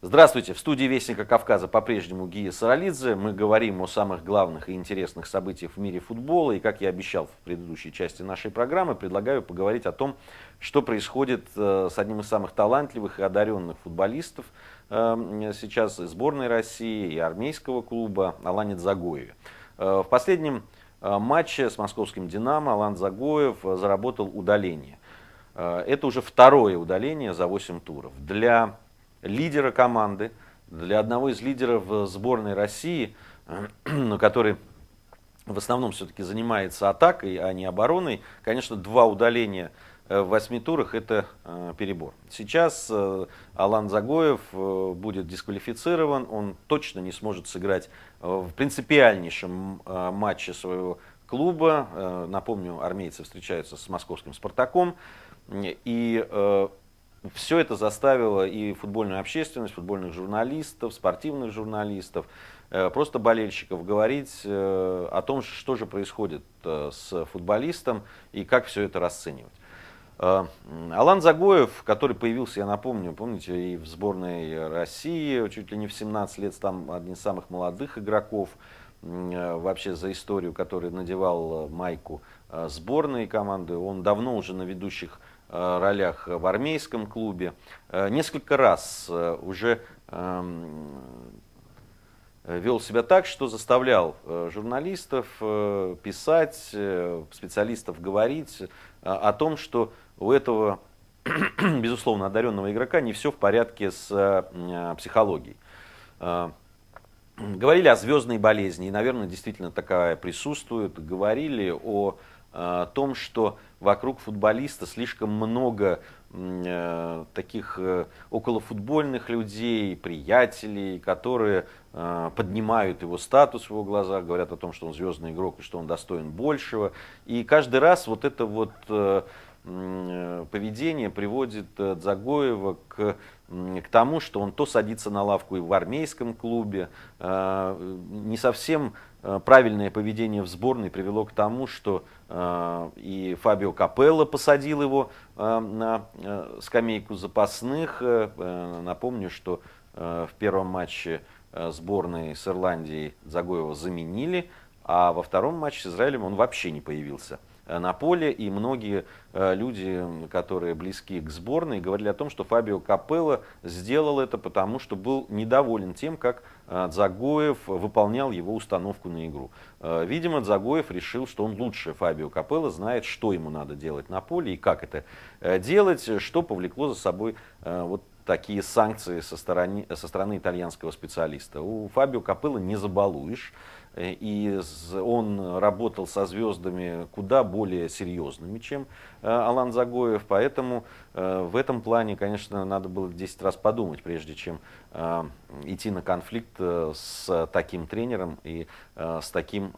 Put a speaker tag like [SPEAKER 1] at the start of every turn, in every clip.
[SPEAKER 1] Здравствуйте, в студии Вестника Кавказа по-прежнему Гия Саралидзе. Мы говорим о самых главных и интересных событиях в мире футбола. И, как я обещал в предыдущей части нашей программы, предлагаю поговорить о том, что происходит с одним из самых талантливых и одаренных футболистов сейчас и сборной России, и армейского клуба Алане Дзагоеве. В последнем матче с московским «Динамо» Алан Дзагоев заработал удаление. Это уже второе удаление за 8 туров. Для лидера команды, для одного из лидеров сборной России, который в основном все-таки занимается атакой, а не обороной, конечно, 2 удаления в 8 турах это перебор. Сейчас Алан Дзагоев будет дисквалифицирован, он точно не сможет сыграть в принципиальнейшем матче своего клуба. Напомню, армейцы встречаются с московским «Спартаком». И все это заставило и футбольную общественность, футбольных журналистов, спортивных журналистов, просто болельщиков говорить о том, что же происходит с футболистом и как все это расценивать. Алан Дзагоев, который появился, я напомню, помните, и в сборной России, чуть ли не в 17 лет, там один из самых молодых игроков вообще за историю, который надевал майку сборной команды. Он давно уже на ведущих ролях в армейском клубе. Несколько раз уже вел себя так, что заставлял журналистов писать, специалистов говорить о том, что у этого, безусловно, одаренного игрока не все в порядке с психологией. Говорили о звездной болезни, и, наверное, действительно такая присутствует. Говорили о том, что вокруг футболиста слишком много таких околофутбольных людей, приятелей, которые поднимают его статус в его глазах, говорят о том, что он звездный игрок и что он достоин большего. И каждый раз вот это вот поведение приводит Дзагоева к тому, что он то садится на лавку и в армейском клубе. Не совсем правильное поведение в сборной привело к тому, что и Фабио Капелло посадил его на скамейку запасных. Напомню, что в первом матче сборной с Ирландией Дзагоева заменили, а во втором матче с Израилем он вообще не появился на поле, и многие люди, которые близки к сборной, говорили о том, что Фабио Капелло сделал это потому, что был недоволен тем, как Дзагоев выполнял его установку на игру. Видимо, Дзагоев решил, что он лучше Фабио Капелло, знает, что ему надо делать на поле и как это делать, что повлекло за собой вот такие санкции со стороны итальянского специалиста. У Фабио Капелло не забалуешь. И он работал со звездами куда более серьезными, чем Алан Дзагоев. Поэтому в этом плане, конечно, надо было 10 раз подумать, прежде чем идти на конфликт с таким тренером и с таким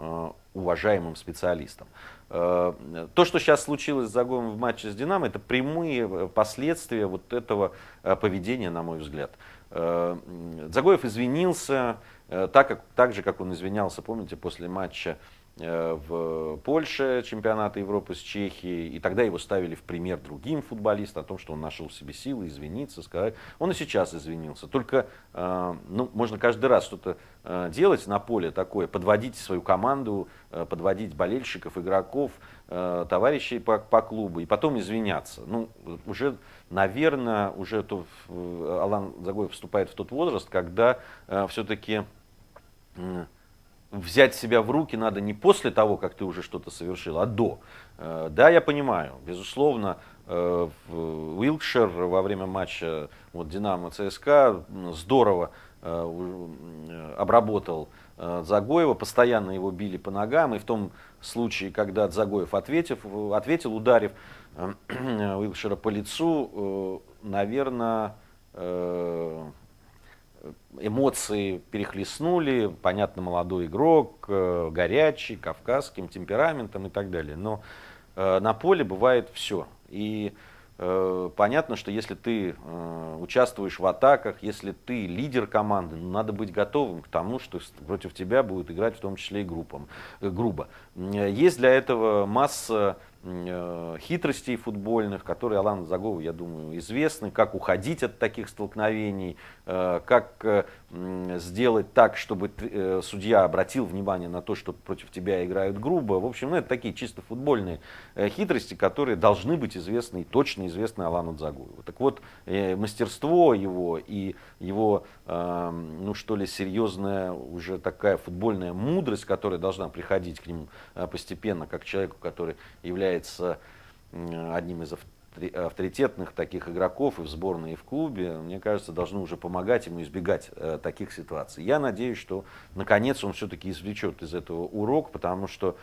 [SPEAKER 1] уважаемым специалистом. То, что сейчас случилось с Дзагоевым в матче с «Динамо», это прямые последствия вот этого поведения, на мой взгляд. Дзагоев извинился, так же, как он извинялся, помните, после матча в Польше чемпионата Европы с Чехией, и тогда его ставили в пример другим футболистам о том, что он нашел в себе силы извиниться, сказать. Он и сейчас извинился. Только можно каждый раз что-то делать на поле такое, подводить свою команду, подводить болельщиков, игроков, товарищей по клубу, и потом извиняться. Уже, наверное, Алан Дзагоев вступает в тот возраст, когда все-таки взять себя в руки надо не после того, как ты уже что-то совершил, а до. Да, я понимаю, безусловно, Уилкшир во время матча «Динамо» ЦСКА здорово обработал Дзагоева, постоянно его били по ногам, и в том случае, когда Дзагоев ответил, ударив Уилкшира по лицу, наверное, эмоции перехлестнули, понятно, молодой игрок, горячий, кавказским темпераментом и так далее. Но на поле бывает все. И понятно, что если ты участвуешь в атаках, если ты лидер команды, надо быть готовым к тому, что против тебя будут играть в том числе и грубо. Есть для этого масса хитростей футбольных, которые Алану Дзагову, я думаю, известны, как уходить от таких столкновений, как сделать так, чтобы судья обратил внимание на то, что против тебя играют грубо. В общем, это такие чисто футбольные хитрости, которые должны быть известны и точно известны Алану Дзагову. Так вот, мастерство его и его, ну что ли, серьезная уже такая футбольная мудрость, которая должна приходить к нему постепенно, как человеку, который является одним из авторитетных таких игроков и в сборной, и в клубе, мне кажется, должны уже помогать ему избегать таких ситуаций. Я надеюсь, что наконец он все-таки извлечет из этого урок, потому что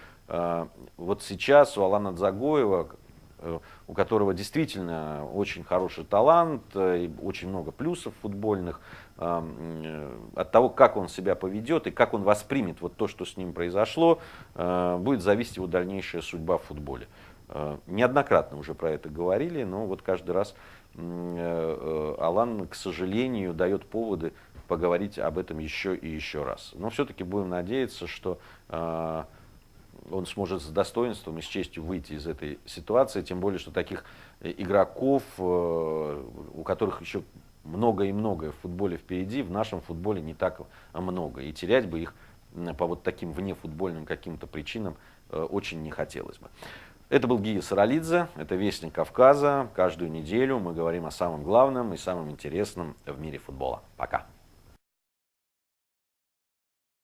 [SPEAKER 1] вот сейчас у Алана Дзагоева, у которого действительно очень хороший талант, и очень много плюсов футбольных, от того, как он себя поведет и как он воспримет вот то, что с ним произошло, будет зависеть его дальнейшая судьба в футболе. Неоднократно уже про это говорили, но вот каждый раз Алан, к сожалению, дает поводы поговорить об этом еще и еще раз. Но все-таки будем надеяться, что он сможет с достоинством и с честью выйти из этой ситуации, тем более, что таких игроков, у которых еще много и многое в футболе впереди, в нашем футболе не так много. И терять бы их по вот таким внефутбольным каким-то причинам очень не хотелось бы. Это был Гия Саралидзе, это «Вестник Кавказа». Каждую неделю мы говорим о самом главном и самом интересном в мире футбола. Пока.